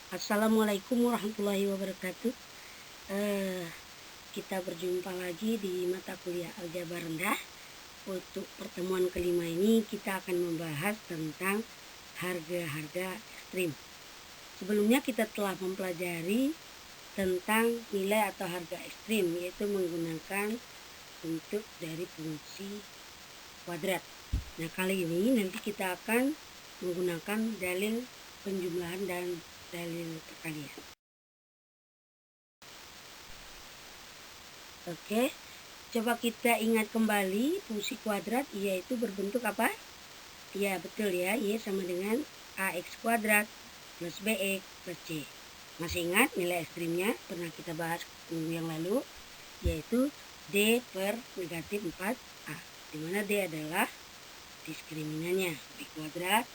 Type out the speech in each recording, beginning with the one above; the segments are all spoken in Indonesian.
Assalamualaikum warahmatullahi wabarakatuh. Kita berjumpa lagi di mata kuliah aljabar rendah. Untuk pertemuan kelima ini kita akan membahas tentang harga-harga ekstrim. Sebelumnya kita telah mempelajari tentang nilai atau harga ekstrim, yaitu menggunakan bentuk dari fungsi kuadrat. Nah, kali ini nanti kita akan menggunakan dalil penjumlahan dan dalil perkalian. Oke, coba kita ingat kembali fungsi kuadrat yaitu berbentuk apa? Ya, betul ya, Y sama dengan AX kuadrat plus BX plus C. Masih ingat nilai ekstrimnya? Pernah kita bahas minggu yang lalu, yaitu D per negatif 4A, dimana D adalah diskriminannya B kuadrat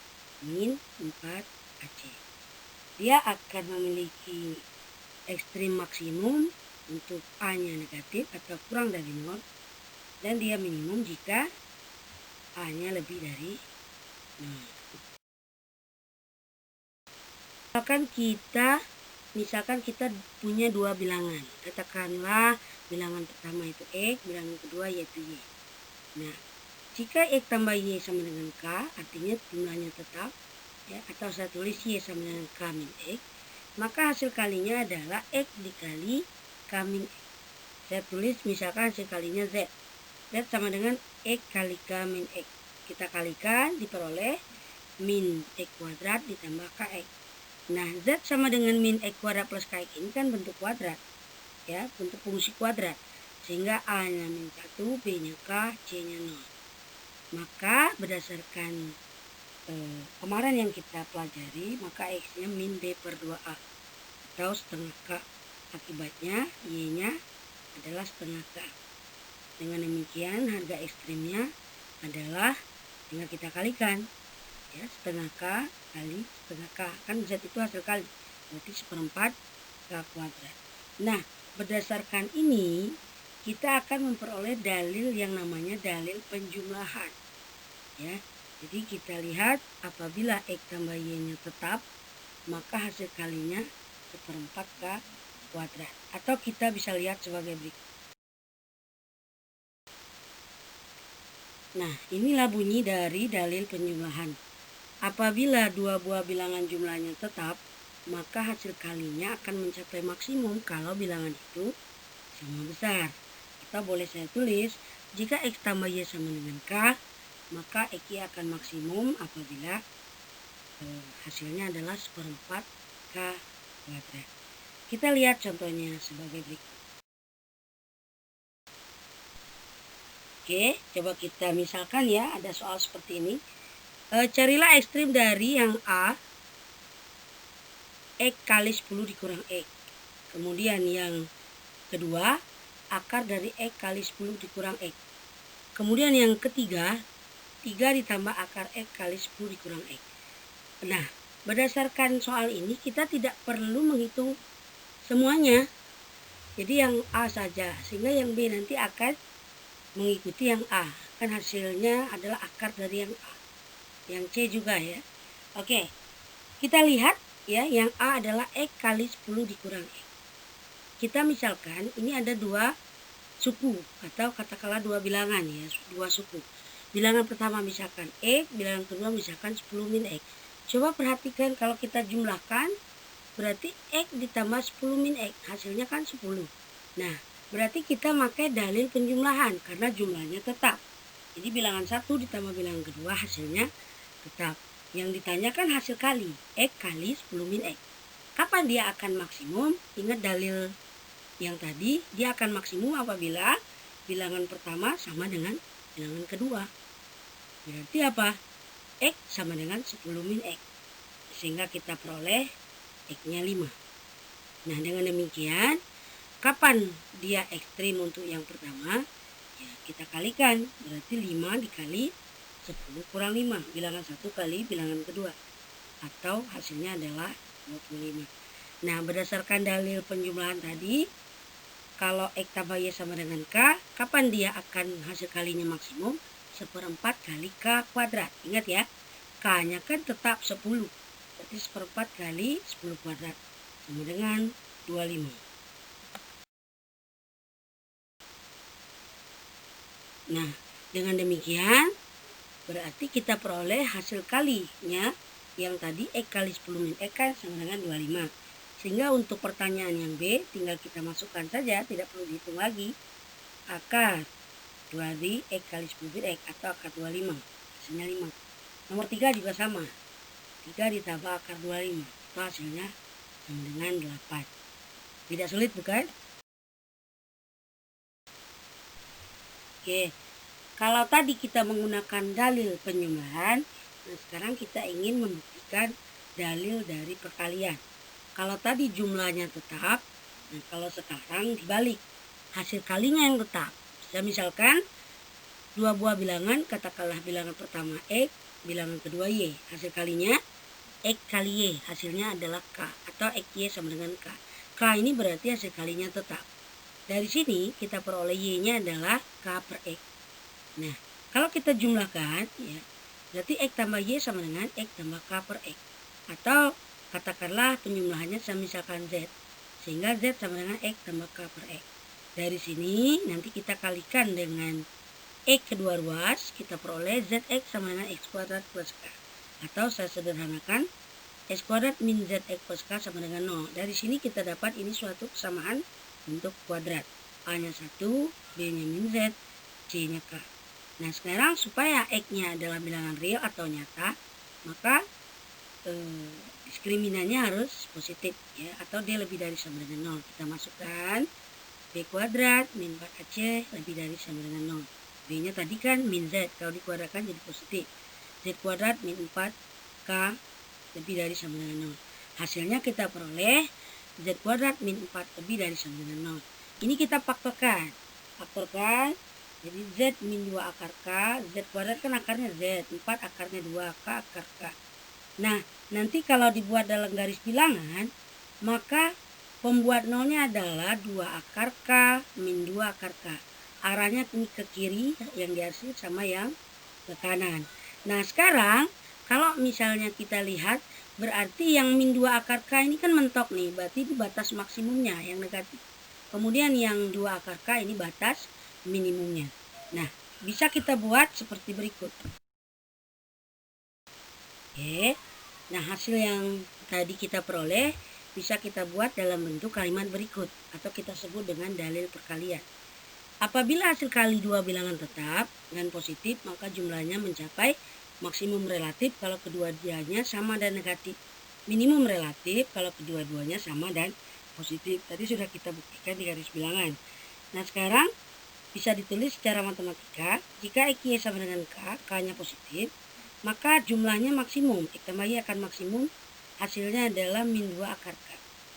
min 4AC. Dia akan memiliki ekstrim maksimum untuk A-nya negatif atau kurang dari 0, dan dia minimum jika A-nya lebih dari 0. Misalkan kita punya dua bilangan. Katakanlah bilangan pertama itu X, bilangan kedua yaitu Y. Nah, jika X tambah Y sama dengan K, artinya jumlahnya tetap, ya, atau saya tulis Y sama dengan K min X, maka hasil kalinya adalah X dikali K min X. Saya tulis misalkan hasil kalinya Z. Z sama dengan X kali K min X. Kita kalikan diperoleh min X kuadrat ditambah KX. Nah, Z sama dengan min X kuadrat plus KX ini kan bentuk kuadrat, ya, bentuk fungsi kuadrat. Sehingga A-nya min 1, B-nya K, C-nya 0. Maka berdasarkan kemarin yang kita pelajari, maka X-nya min B per 2A atau setengah K. Akibatnya Y-nya adalah setengah K. Dengan demikian harga ekstrimnya adalah tinggal kita kalikan, ya, setengah K kali setengah K, kan Z itu hasil kali, berarti 1/4 K kuadrat. Nah, berdasarkan ini kita akan memperoleh dalil yang namanya dalil penjumlahan, ya. Jadi kita lihat apabila X tambah Y-nya tetap, maka hasil kalinya 1/4 K kuadrat. Atau kita bisa lihat sebagai berikut. Nah, inilah bunyi dari dalil penjumlahan. Apabila dua buah bilangan jumlahnya tetap, maka hasil kalinya akan mencapai maksimum kalau bilangan itu sama besar. Atau boleh saya tulis, jika X tambah Y sama dengan K, maka X akan maksimum apabila hasilnya adalah 1/4 K kuadrat. Kita lihat contohnya sebagai berikut. Oke, coba kita misalkan ya, ada soal seperti ini. Carilah ekstrim dari yang A, X kali 10 dikurang X. Kemudian yang kedua, akar dari X kali 10 dikurang X. Kemudian yang ketiga, 3 ditambah akar X kali 10 dikurang X. Nah, berdasarkan soal ini kita tidak perlu menghitung semuanya. Jadi yang A saja, sehingga yang B nanti akan mengikuti yang A. Kan hasilnya adalah akar dari yang A. Yang C juga ya. Oke, kita lihat ya, yang A adalah X kali 10 dikurang X. Kita misalkan ini ada dua suku atau katakanlah dua bilangan ya, dua suku. Bilangan pertama misalkan X, bilangan kedua misalkan 10 min X. Coba perhatikan kalau kita jumlahkan, berarti X ditambah 10 min X, hasilnya kan 10. Nah, berarti kita pakai dalil penjumlahan karena jumlahnya tetap. Jadi bilangan 1 ditambah bilangan kedua hasilnya tetap. Yang ditanyakan hasil kali, X kali 10 min X. Kapan dia akan maksimum? Ingat dalil yang tadi, dia akan maksimum apabila bilangan pertama sama dengan bilangan kedua. Berarti apa? X sama dengan 10 min X. Sehingga kita peroleh X-nya 5. Nah, dengan demikian, kapan dia ekstrim untuk yang pertama? Ya, kita kalikan. Berarti 5 dikali 10 kurang 5, bilangan 1 kali bilangan kedua, atau hasilnya adalah 25. Nah, berdasarkan dalil penjumlahan tadi, kalau X tambah Y sama dengan K, kapan dia akan hasil kalinya maksimum? 1/4 kali K kuadrat. Ingat ya, K-nya kan tetap 10, Berarti 1/4 kali 10 kuadrat sama dengan 25. Nah, dengan demikian berarti kita peroleh hasil kalinya yang tadi X kali 10 min X kan sama dengan 25. Sehingga untuk pertanyaan yang B tinggal kita masukkan saja, tidak perlu dihitung lagi. Akar 2 X kali 10 min X atau akar 25, hasilnya 5. Nomor 3 juga sama, 3 ditambah akar 25, itu hasilnya sama dengan 8. Tidak sulit bukan? Oke, kalau tadi kita menggunakan dalil penjumlahan, nah sekarang kita ingin membuktikan dalil dari perkalian. Kalau tadi jumlahnya tetap, nah kalau sekarang dibalik, hasil kalinya yang tetap. Misalkan dua buah bilangan, katakanlah bilangan pertama X, bilangan kedua Y. Hasil kalinya X kali Y, hasilnya adalah K, atau XY sama dengan K. K ini berarti hasil kalinya tetap. Dari sini kita peroleh Y-nya adalah K per X. Nah, kalau kita jumlahkan, ya, berarti X tambah Y sama dengan X tambah K per X. Atau katakanlah penjumlahannya misalkan Z, sehingga Z sama dengan X tambah K per X. Dari sini nanti kita kalikan dengan X kedua ruas, kita peroleh ZX sama dengan X kuadrat plus K. Atau saya sederhanakan, X kuadrat min ZX plus K sama dengan 0. Dari sini kita dapat ini suatu kesamaan bentuk kuadrat. A-nya 1, B-nya min Z, C-nya K. Nah sekarang supaya X-nya adalah bilangan real atau nyata, maka diskriminannya harus positif, ya, atau dia lebih dari sama dengan 0. Kita masukkan B kuadrat min 4AC lebih dari sama dengan 0. B nya tadi kan min Z, kalau dikuadratkan jadi positif. Z kuadrat min 4K lebih dari sama dengan 0. Hasilnya kita peroleh Z kuadrat min 4 lebih dari sama dengan 0. Ini kita faktorkan, jadi Z min 2 akar K, Z kuadrat kan akarnya Z, 4 akarnya 2, K akar K. Nah, nanti kalau dibuat dalam garis bilangan, maka pembuat nolnya adalah 2 akar K min 2 akar K. Arahnya ini ke kiri, yang dihasil sama yang ke kanan. Nah, sekarang kalau misalnya kita lihat, berarti yang min 2 akar K ini kan mentok nih, berarti itu batas maksimumnya yang negatif. Kemudian yang 2 akar K ini batas minimumnya. Nah, bisa kita buat seperti berikut. Oke, nah hasil yang tadi kita peroleh bisa kita buat dalam bentuk kalimat berikut atau kita sebut dengan dalil perkalian. Apabila hasil kali dua bilangan tetap dan positif, maka jumlahnya mencapai maksimum relatif kalau kedua-duanya sama dan negatif. Minimum relatif kalau kedua-duanya sama dan positif. Tadi sudah kita buktikan di garis bilangan. Nah sekarang bisa ditulis secara matematika, jika X sama dengan K, K-nya positif, maka jumlahnya maksimum, X tambah Y akan maksimum, hasilnya adalah min 2 akar K,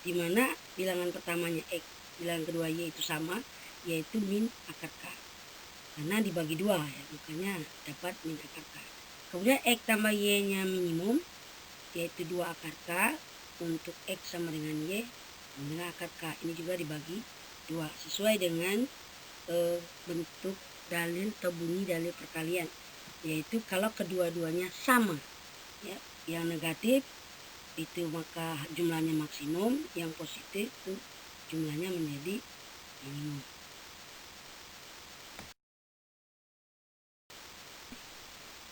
dimana bilangan pertamanya X, bilangan kedua Y itu sama, yaitu min akar K, karena dibagi 2 ya, makanya dapat min akar K. Kemudian X tambah Y nya minimum, yaitu 2 akar K, untuk X sama dengan Y, dengan akar K, ini juga dibagi 2, sesuai dengan bentuk dalil atau bunyi dalil perkalian, yaitu kalau kedua-duanya sama, ya, yang negatif itu maka jumlahnya maksimum, yang positif itu jumlahnya menjadi minimum.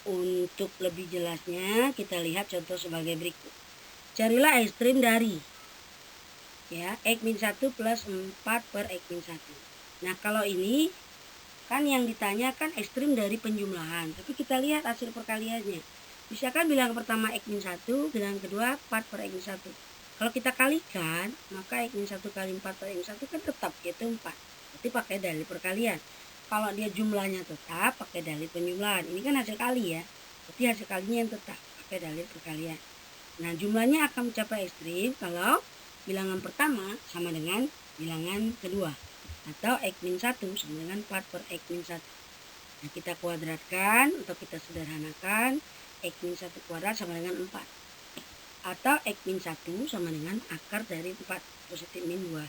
Untuk lebih jelasnya kita lihat contoh sebagai berikut. Carilah ekstrim dari, ya, X min 1 plus 4 per X min 1. Nah kalau ini kan yang ditanyakan ekstrim dari penjumlahan, tapi kita lihat hasil perkaliannya. Misalkan bilangan pertama X min 1, bilangan kedua 4 per X min 1. Kalau kita kalikan, maka X min 1 kali 4 per X min 1 kan tetap, yaitu 4. Berarti pakai dalil perkalian. Kalau dia jumlahnya tetap, pakai dalil penjumlahan. Ini kan hasil kali ya, berarti hasil kalinya yang tetap, pakai dalil perkalian. Nah jumlahnya akan mencapai ekstrim kalau bilangan pertama sama dengan bilangan kedua, atau X min 1 sama dengan 4 per X min 1. Nah kita kuadratkan atau kita sederhanakan, X min 1 kuadrat sama dengan 4, atau X min 1 sama dengan akar dari 4 positif min 2.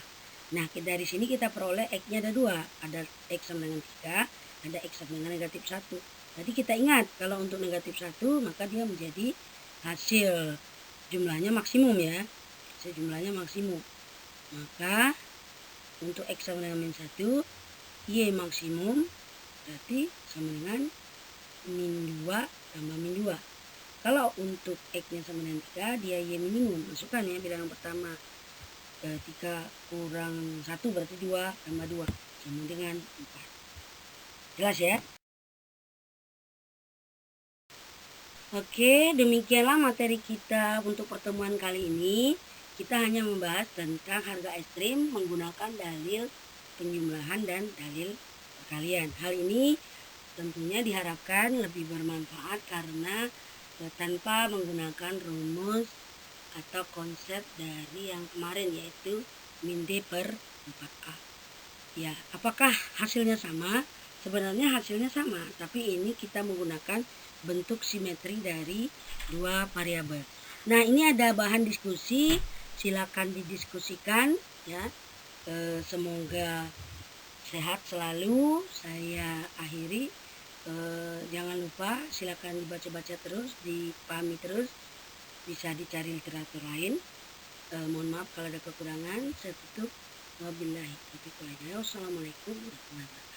Nah dari sini kita peroleh X nya ada 2, ada X sama dengan 3, ada X sama dengan negatif 1. Jadi kita ingat kalau untuk negatif 1 maka dia menjadi hasil jumlahnya maksimum ya. Jumlahnya maksimum. Maka untuk X sama dengan min 1, Y maksimum berarti sama dengan min 2 tambah min 2. Kalau untuk X-nya sama dengan 3, dia Y minimum. Masukkan ya bilangan pertama. 3 kurang 1 berarti 2 tambah 2 sama dengan 4. Jelas ya? Oke, demikianlah materi kita untuk pertemuan kali ini. Kita hanya membahas tentang harga ekstrim menggunakan dalil penjumlahan dan dalil perkalian. Hal ini tentunya diharapkan lebih bermanfaat karena tanpa menggunakan rumus atau konsep dari yang kemarin, yaitu min D per 4A. Ya, apakah hasilnya sama? Sebenarnya hasilnya sama, tapi ini kita menggunakan bentuk simetri dari dua variabel. Nah, ini ada bahan diskusi, silakan didiskusikan ya. Semoga sehat selalu. Saya akhiri. Jangan lupa silakan dibaca-baca terus, dipahami terus, bisa dicari literatur lain. Mohon maaf kalau ada kekurangan. Saya tutup. Wabillahi taufiq wal hidayah. Wassalamualaikum warahmatullahi wabarakatuh.